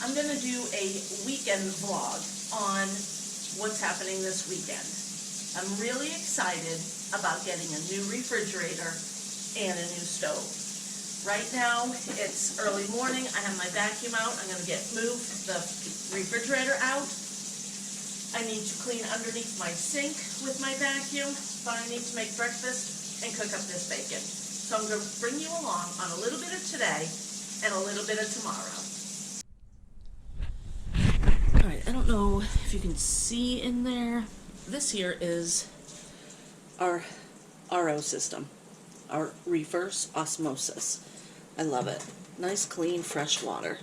I'm going to do a weekend vlog on what's happening this weekend. I'm really excited about getting a new refrigerator and a new stove. Right now, it's early morning. I have my vacuum out. I'm going to move the refrigerator out. I need to clean underneath my sink with my vacuum, but I need to make breakfast and cook up this bacon. So I'm going to bring you along on a little bit of today and a little bit of tomorrow. Alright, I don't know if you can see in there. This here is our RO system, our reverse osmosis. I love it. Nice, clean, fresh water.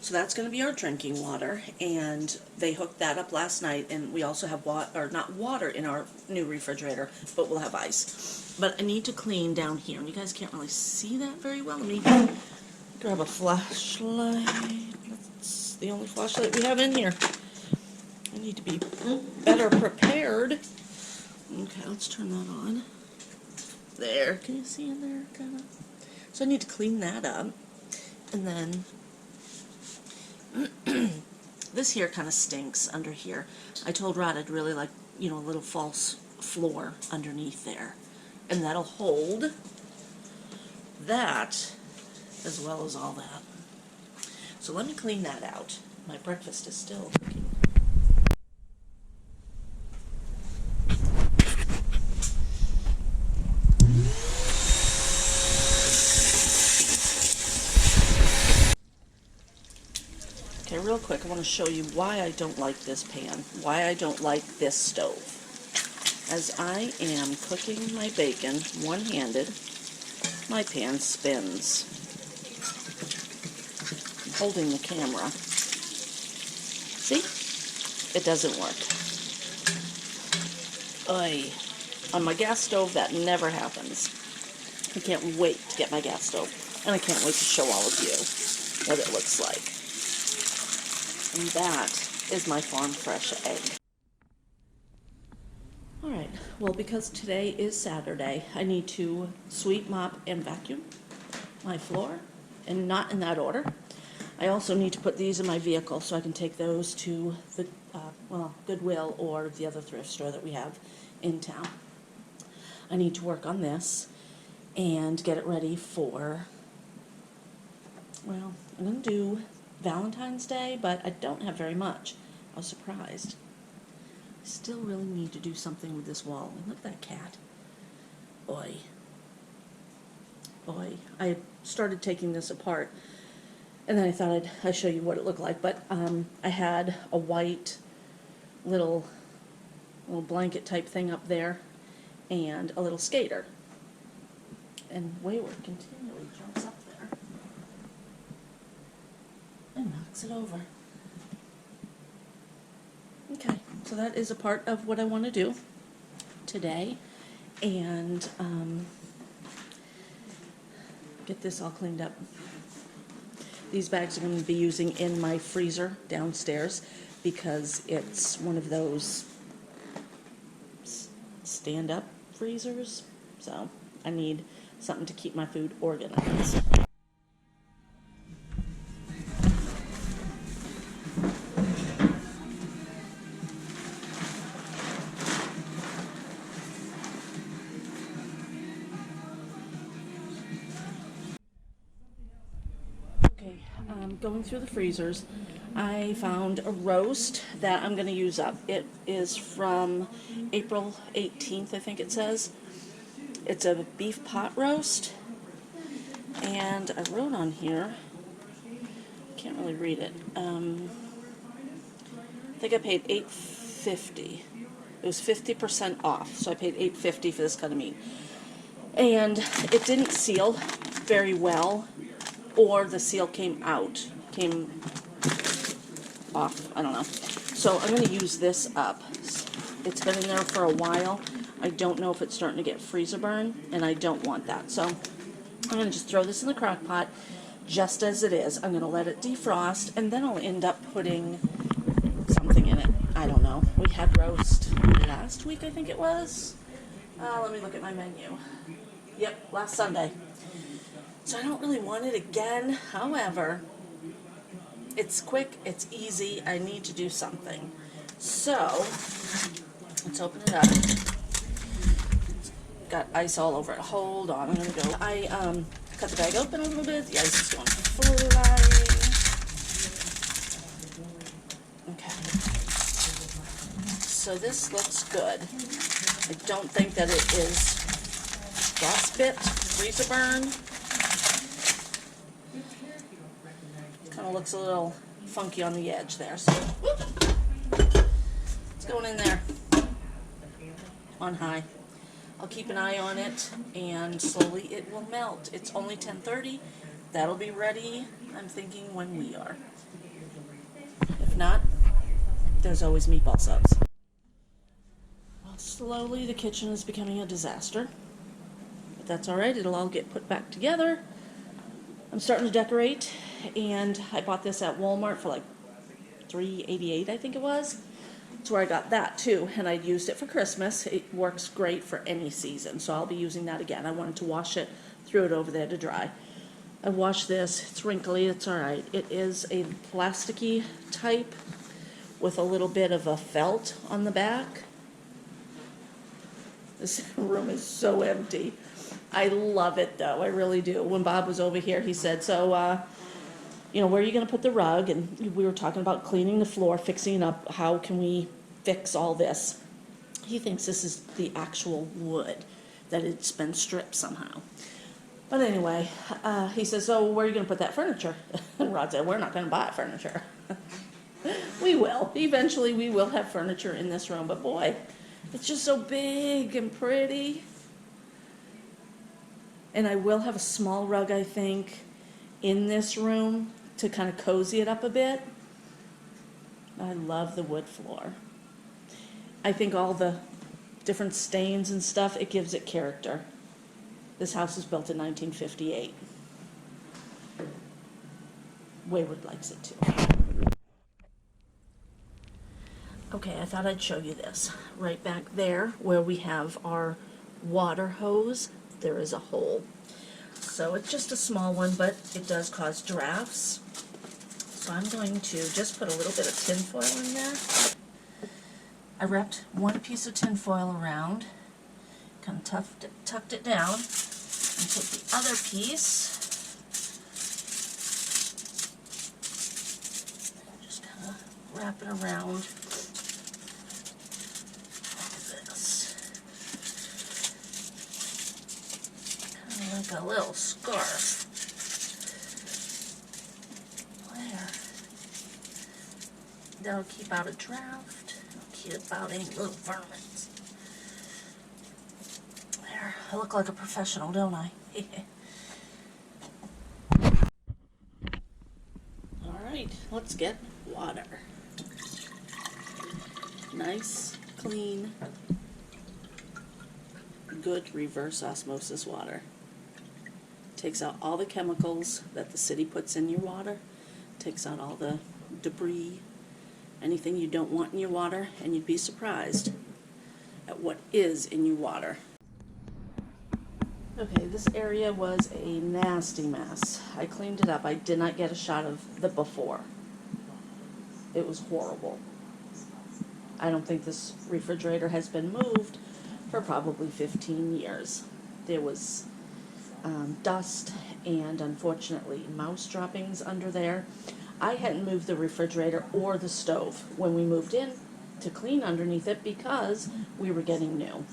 So that's going to be our drinking water, and they hooked that up last night, and we also have not water in our new refrigerator, but we'll have ice. But I need to clean down here, and you guys can't really see that very well. Let me grab a flashlight. That's the only flashlight we have in here. I need to be better prepared. Okay, let's turn that on. There, can you see in there, kind of? So I need to clean that up, and then this here kind of stinks under here. I told Rod I'd really like, a little false floor underneath there. And that'll hold that as well as all that. So let me clean that out. My breakfast is still cooking. Okay, real quick, I want to show you why I don't like this pan, why I don't like this stove. As I am cooking my bacon one-handed, my pan spins. I'm holding the camera. See? It doesn't work. Oy. On my gas stove, that never happens. I can't wait to get my gas stove, and I can't wait to show all of you what it looks like. And that is my farm fresh egg. Alright, well, because today is Saturday, I need to sweep, mop, and vacuum my floor, and not in that order. I also need to put these in my vehicle so I can take those to the Goodwill or the other thrift store that we have in town. I need to work on this and get it ready for, I'm going to do Valentine's Day, but I don't have very much. I was surprised. I still really need to do something with this wall. And look at that cat. Boy. Boy. I started taking this apart, and then I thought I'd show you what it looked like. But I had a white little blanket type thing up there, and a little skater. And Wayward continually jumps up there and knocks it over. Okay, so that is a part of what I want to do today, and get this all cleaned up. These bags I'm going to be using in my freezer downstairs because it's one of those stand-up freezers, so I need something to keep my food organized. Going through the freezers, I found a roast that I'm going to use up. It is from April 18th, I think it says. It's a beef pot roast, and I wrote on here, I can't really read it, I think I paid $8.50. It was 50% off, so I paid $8.50 for this cut of meat. And it didn't seal very well, or the seal came off, I don't know. So I'm going to use this up. It's been in there for a while. I don't know if it's starting to get freezer burn, and I don't want that. So I'm going to just throw this in the crock pot just as it is. I'm going to let it defrost, and then I'll end up putting something in it. I don't know. We had roast last week, I think it was. Let me look at my menu. Yep, last Sunday. So I don't really want it again. However, It's quick, it's easy, I need to do something. So, let's open it up. It's got ice all over it. Hold on, I'm gonna go. I cut the bag open a little bit, the ice is going flying. Okay. So this looks good. I don't think that it is frostbit, freezer burn. Kind of looks a little funky on the edge there, so whoop, it's going in there on high. I'll keep an eye on it, and slowly it will melt. It's only 10:30. That'll be ready, I'm thinking, when we are. If not, there's always meatball subs. Well, slowly the kitchen is becoming a disaster, but that's all right. It'll all get put back together. I'm starting to decorate, and I bought this at Walmart for like $3.88, I think it was. That's where I got that too, and I used it for Christmas. It works great for any season, so I'll be using that again. I wanted to wash it, threw it over there to dry. I washed this. It's wrinkly, it's all right. It is a plasticky type with a little bit of a felt on the back. This room is so empty. I love it though, I really do. When Bob was over here, he said, so, you know, where are you gonna put the rug? And we were talking about cleaning the floor, fixing it up, how can we fix all this? He thinks this is the actual wood, that it's been stripped somehow. But anyway, he says, so where are you gonna put that furniture? And Rod said, we're not gonna buy furniture. We will, eventually we will have furniture in this room, but boy, it's just so big and pretty. And I will have a small rug, I think, in this room to kind of cozy it up a bit. I love the wood floor. I think all the different stains and stuff, it gives it character. This house was built in 1958. Wayward likes it too. Okay, I thought I'd show you this. Right back there where we have our water hose, there is a hole. So it's just a small one, but it does cause drafts. So I'm going to just put a little bit of tin foil in there. I wrapped one piece of tin foil around, kind of tucked it down, and take the other piece, just kind of wrap it around like a little scarf. There. That'll keep out a draft. It'll keep out any little vermins. There. I look like a professional, don't I? Alright, let's get water. Nice, clean, good reverse osmosis water. Takes out all the chemicals that the city puts in your water, takes out all the debris, anything you don't want in your water, and you'd be surprised at what is in your water. Okay, this area was a nasty mess. I cleaned it up. I did not get a shot of the before. It was horrible. I don't think this refrigerator has been moved for probably 15 years. There was dust and unfortunately mouse droppings under there. I hadn't moved the refrigerator or the stove when we moved in to clean underneath it because we were getting new.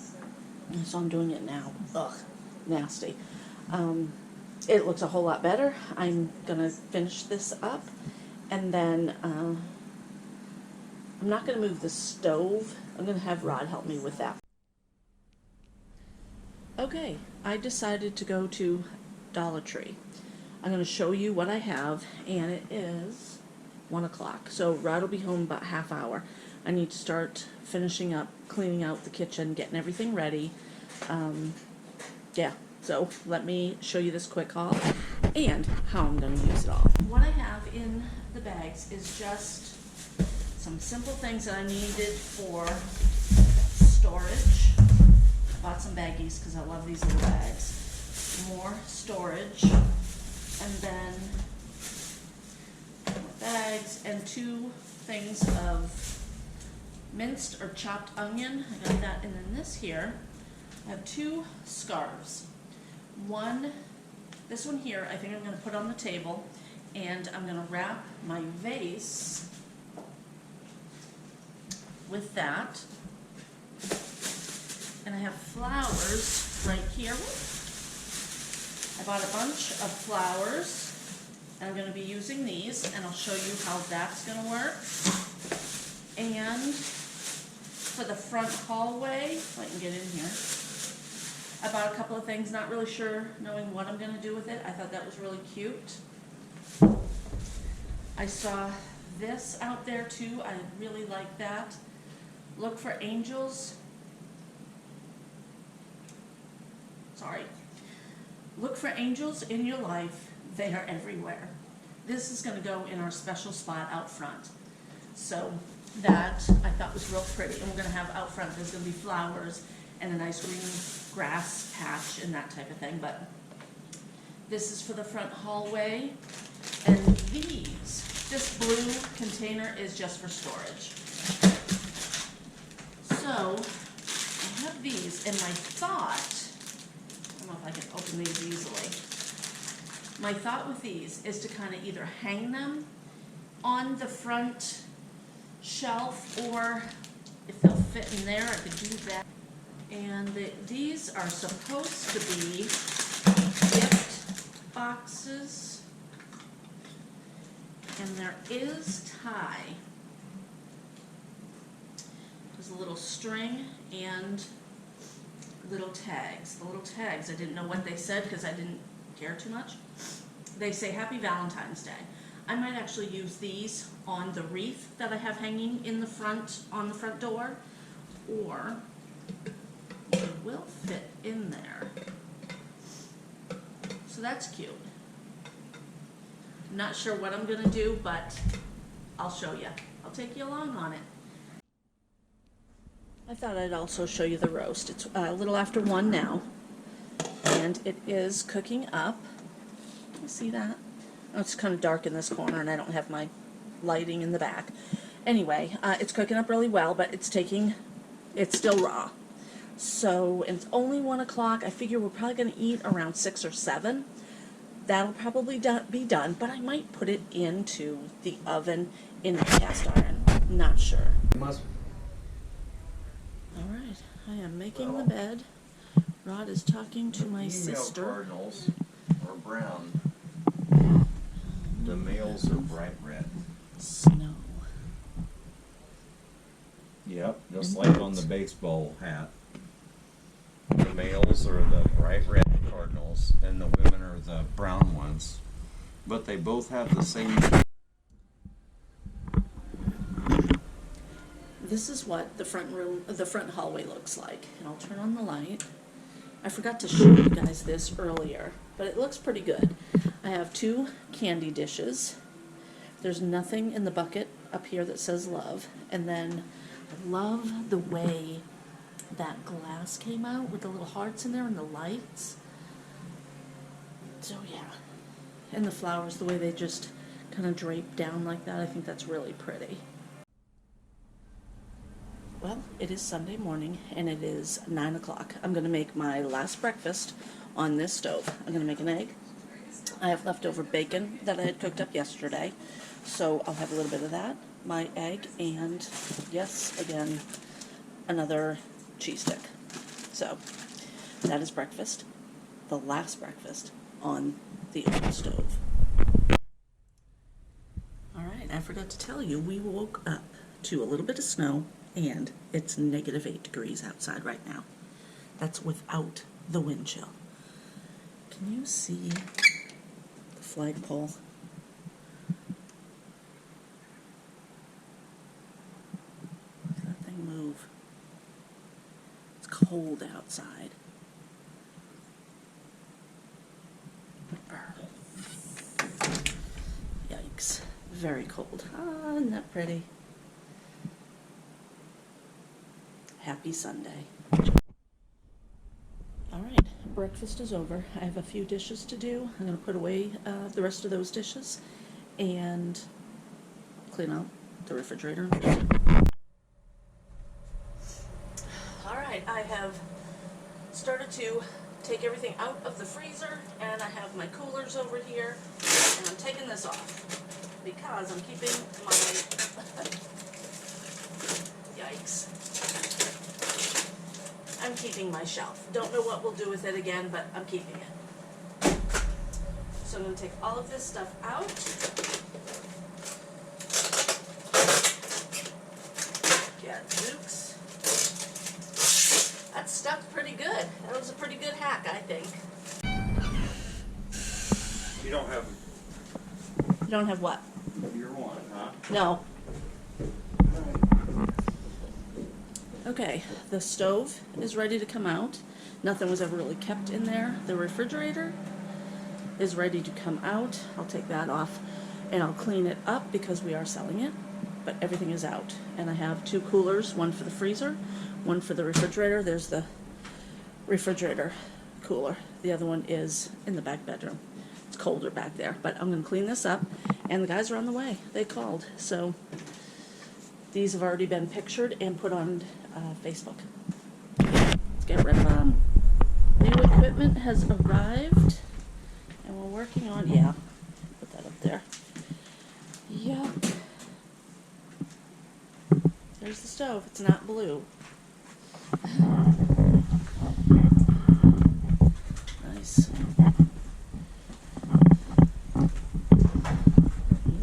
So I'm doing it now. Ugh, nasty. It looks a whole lot better. I'm gonna finish this up, and then I'm not gonna move the stove. I'm gonna have Rod help me with that. Okay, I decided to go to Dollar Tree. I'm going to show you what I have, and it is 1 o'clock. So Rod will be home about half hour. I need to start finishing up, cleaning out the kitchen, getting everything ready. Yeah, so let me show you this quick haul and how I'm going to use it all. What I have in the bags is just some simple things that I needed for storage. Bought some baggies because I love these little bags. More storage. And then put that eggs and 2 things of minced or chopped onion. I got that. And then this here, I have 2 scarves. This one here, I think I'm going to put on the table, and I'm going to wrap my vase with that. And I have flowers right here. I bought a bunch of flowers, and I'm going to be using these, and I'll show you how that's going to work. And for the front hallway, if I can get in here, I bought a couple of things, not really sure, knowing what I'm going to do with it. I thought that was really cute. I saw this out there too. I really like that. Look for angels. Sorry. Look for angels in your life. They are everywhere. This is going to go in our special spot out front. So that I thought was real pretty. And we're going to have out front, there's going to be flowers and a nice green grass patch and that type of thing. But this is for the front hallway. And this blue container is just for storage. So I have these, and my thought, I don't know if I can open these easily. My thought with these is to kind of either hang them on the front shelf, or if they'll fit in there, I could do that. And these are supposed to be gift boxes, and there is tie. There's a little string and little tags. The little tags, I didn't know what they said because I didn't care too much. They say Happy Valentine's Day. I might actually use these on the wreath that I have hanging in the front, on the front door, or they will fit in there. So that's cute. I'm not sure what I'm gonna do, but I'll show you. I'll take you along on it. I thought I'd also show you the roast. It's a little after 1 now, and it is cooking up. You see that? Oh, it's kind of dark in this corner, and I don't have my lighting in the back. Anyway, it's cooking up really well, but it's still raw. So, and it's only 1 o'clock. I figure we're probably going to eat around 6 or 7. That'll probably be done, but I might put it into the oven in a cast iron. Not sure. Alright, I am making the bed. Rod is talking to my sister. Cardinals are brown. The males are bright red. Snow. Yep, just like on the baseball hat. The males are the bright red cardinals, and the women are the brown ones. But they both have the same. This is what the front hallway looks like. And I'll turn on the light. I forgot to show you guys this earlier, but it looks pretty good. I have 2 candy dishes. There's nothing in the bucket up here that says love. And then I love the way that glass came out with the little hearts in there and the lights. So yeah. And the flowers, the way they just kind of drape down like that, I think that's really pretty. Well, it is Sunday morning, and it is 9 o'clock. I'm going to make my last breakfast on this stove. I'm going to make an egg. I have leftover bacon that I had cooked up yesterday, so I'll have a little bit of that, my egg, and yes, again, another cheese stick. So, that is breakfast. The last breakfast on the old stove. Alright, I forgot to tell you, we woke up to a little bit of snow, and it's -8 degrees outside right now. That's without the wind chill. Can you see the flagpole? Look at that thing move. It's cold outside. Yikes. Very cold. Ah, isn't that pretty? Happy Sunday. Alright, breakfast is over. I have a few dishes to do. I'm going to put away the rest of those dishes. And clean out the refrigerator. Alright, I have started to take everything out of the freezer, and I have my coolers over here, and I'm taking this off because I'm keeping my yikes. I'm keeping my shelf. Don't know what we'll do with it again, but I'm keeping it. So I'm going to take all of this stuff out. Gadzooks. That stuck pretty good. That was a pretty good hack, I think. You don't have You don't have what? your one, huh? No. Okay, the stove is ready to come out. Nothing was ever really kept in there. The refrigerator is ready to come out. I'll take that off and I'll clean it up because we are selling it, but everything is out. And I have 2 coolers, one for the freezer, one for the refrigerator. There's the refrigerator cooler. The other one is in the back bedroom. It's colder back there, but I'm going to clean this up, and the guys are on the way. They called, so these have already been pictured and put on Facebook. Let's get rid of them. New equipment has arrived, and we're working on, yeah, put that up there. Yup. There's the stove. It's not blue. Nice.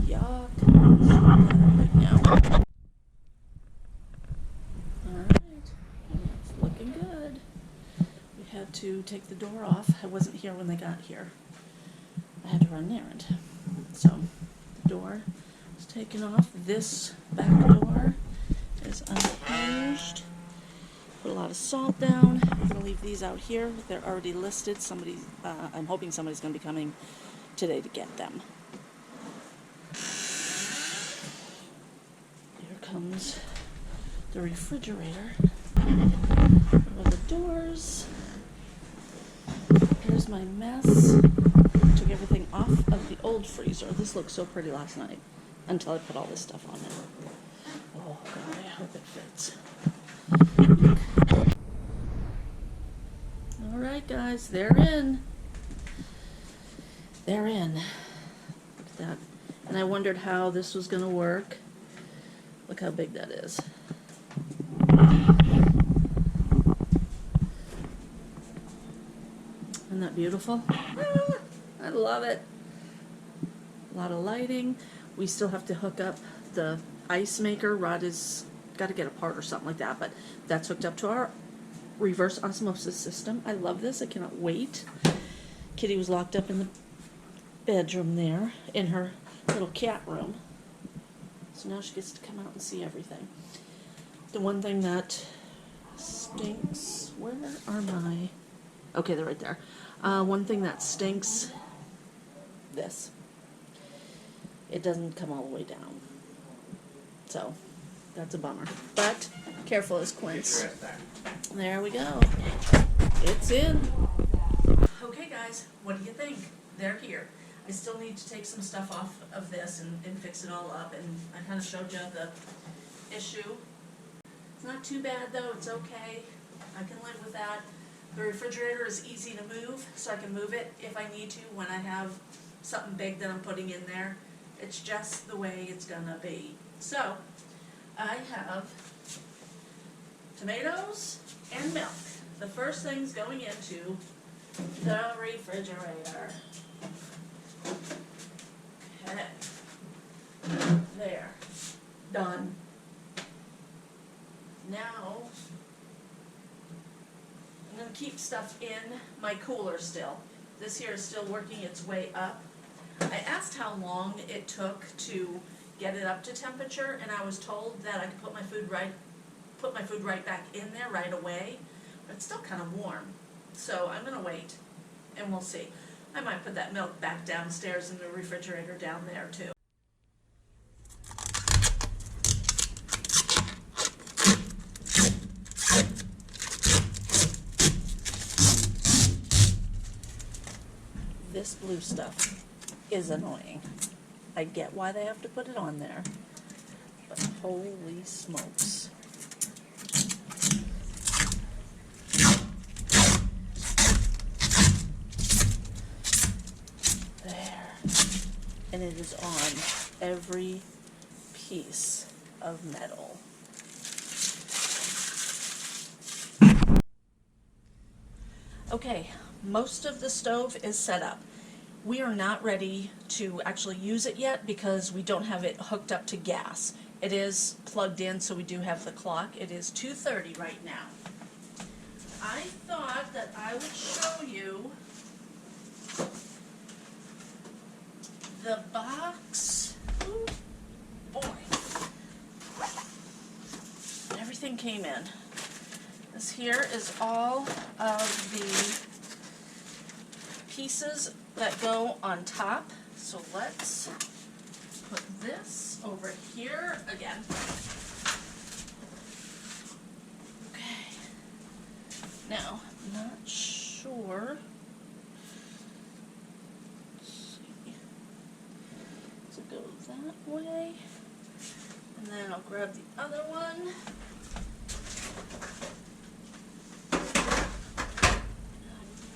Yuck. Right now. Alright. It's looking good. We had to take the door off. I wasn't here when they got here. I had to run an errand. So, the door is taken off. This back door is unhinged. Put a lot of salt down. I'm going to leave these out here. They're already listed. I'm hoping somebody's going to be coming today to get them. Here comes the refrigerator. Here are the doors. Here's my mess. Took everything off of the old freezer. This looked so pretty last night until I put all this stuff on it. Oh God, I hope it fits. Alright guys, they're in. They're in. Look at that. And I wondered how this was going to work. Look how big that is. Isn't that beautiful? Ah, I love it. A lot of lighting. We still have to hook up the ice maker. Rod is got to get apart or something like that, but that's hooked up to our reverse osmosis system. I love this. I cannot wait. Kitty was locked up in the bedroom there, in her little cat room. So now she gets to come out and see everything. The one thing that stinks, where are my, okay, they're right there. One thing that stinks, this. It doesn't come all the way down. So, that's a bummer. But, careful as quince. There we go. It's in. Okay guys, what do you think? They're here. I still need to take some stuff off of this and fix it all up, and I kind of showed you the issue. It's not too bad though, it's okay. I can live with that. The refrigerator is easy to move, so I can move it if I need to when I have something big that I'm putting in there. It's just the way it's gonna be. So, I have tomatoes and milk. The first thing's going into the refrigerator. Okay. There. Done. Now, I'm going to keep stuff in my cooler still. This here is still working its way up. I asked how long it took to get it up to temperature, and I was told that I could put my food right back in there right away, but it's still kind of warm. So I'm going to wait, and we'll see. I might put that milk back downstairs in the refrigerator down there too. This blue stuff is annoying. I get why they have to put it on there, Holy smokes. There. And it is on every piece of metal. Okay, most of the stove is set up. We are not ready to actually use it yet because we don't have it hooked up to gas. It is plugged in, so we do have the clock. It is 2:30 right now. I thought that I would show you the box. Ooh, boy. Everything came in. This here is all of the pieces that go on top. So let's put this over here again. Okay. Now, I'm not sure. Let's see. So go that way. And then I'll grab the other one. I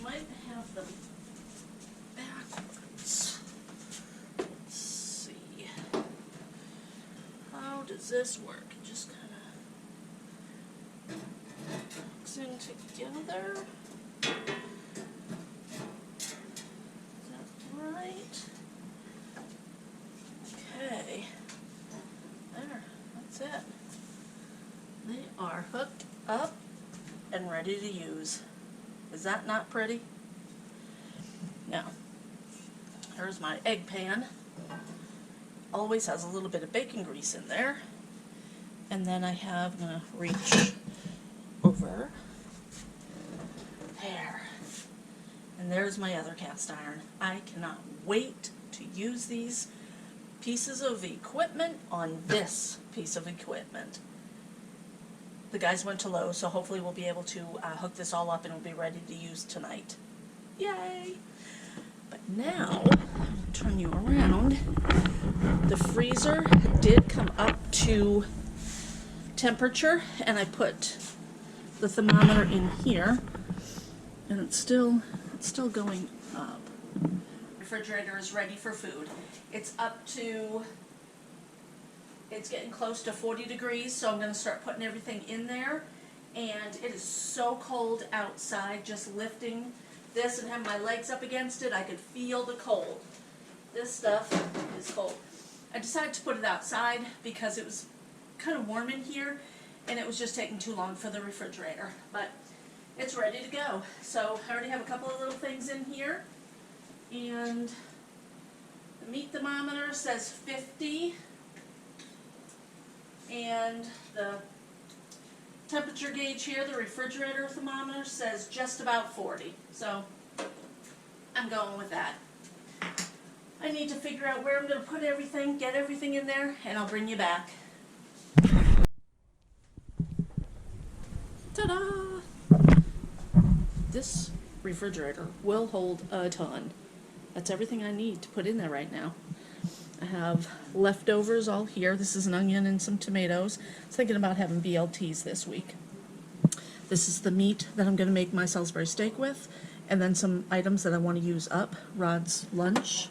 might have them backwards. Let's see. How does this work? It just kind of hooks in together. Is that right? Okay. There. That's it. They are hooked up and ready to use. Is that not pretty? Now, here's my egg pan. Always has a little bit of bacon grease in there. And then I have, I'm gonna reach over there. And there's my other cast iron. I cannot wait to use these pieces of equipment on this piece of equipment. The guys went to Lowe's, so hopefully we'll be able to hook this all up and it'll be ready to use tonight. Yay! But now, I'll turn you around. The freezer did come up to temperature, and I put the thermometer in here, and it's still going up. Refrigerator is ready for food. It's up to, it's getting close to 40 degrees, so I'm going to start putting everything in there. And it is so cold outside, just lifting this and having my legs up against it, I could feel the cold. This stuff is cold. I decided to put it outside because it was kind of warm in here, and it was just taking too long for the refrigerator. But it's ready to go. So I already have a couple of little things in here. And the meat thermometer says 50. And the temperature gauge here, the refrigerator thermometer, says just about 40. So I'm going with that. I need to figure out where I'm going to put everything, get everything in there, and I'll bring you back. Ta-da! This refrigerator will hold a ton. That's everything I need to put in there right now. I have leftovers all here. This is an onion and some tomatoes. I was thinking about having BLTs this week. This is the meat that I'm going to make my Salisbury steak with, and then some items that I want to use up. Rod's lunch,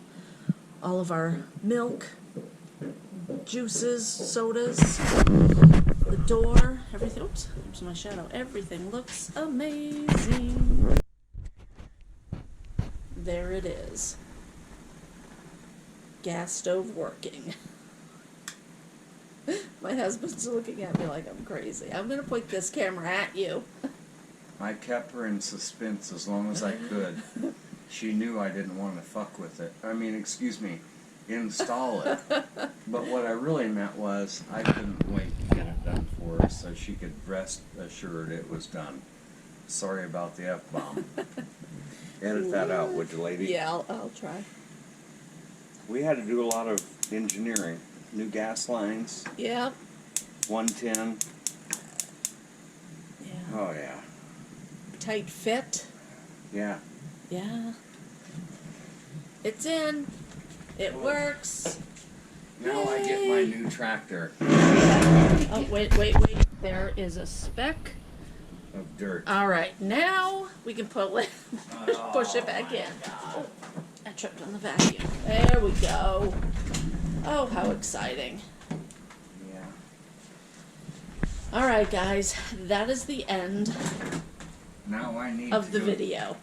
all of our milk, juices, sodas, the door, everything. Oops, there's my shadow. Everything looks amazing. There it is. Gas stove working. My husband's looking at me like I'm crazy. I'm gonna point this camera at you. I kept her in suspense as long as I could. She knew I didn't want to fuck with it. I mean, excuse me, install it. But what I really meant was I couldn't wait to get it done for her so she could rest assured it was done. Sorry about the F-bomb. Edit that out, would you, lady? Yeah, I'll try. We had to do a lot of engineering. New gas lines, Yep. 110. Yeah. Oh, yeah. Tight fit. Yeah. Yeah. It's in. It works. Now I get my new tractor. Oh, wait. There is a speck. Of dirt. All right, now we can push it back in. Oh, I tripped on the vacuum. There we go. Oh, how exciting. Yeah. All right, guys, that is the end Now I need of to the go- video.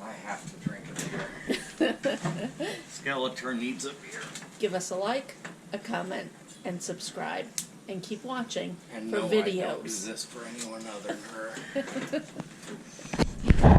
I have to drink a beer. Skeletor needs a beer. Give us a like, a comment, and subscribe. And keep watching And for no, videos. I don't do this for anyone other than her.